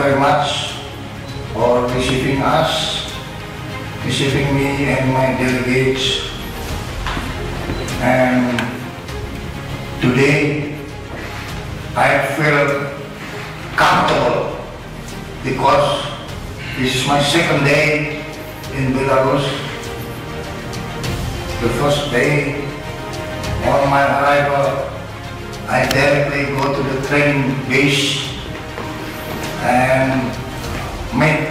very much for receiving us, receiving me and my delegates. And today, I feel comfortable because this is my second day in Belarus. The first day, on my arrival, I directly go to the training base and made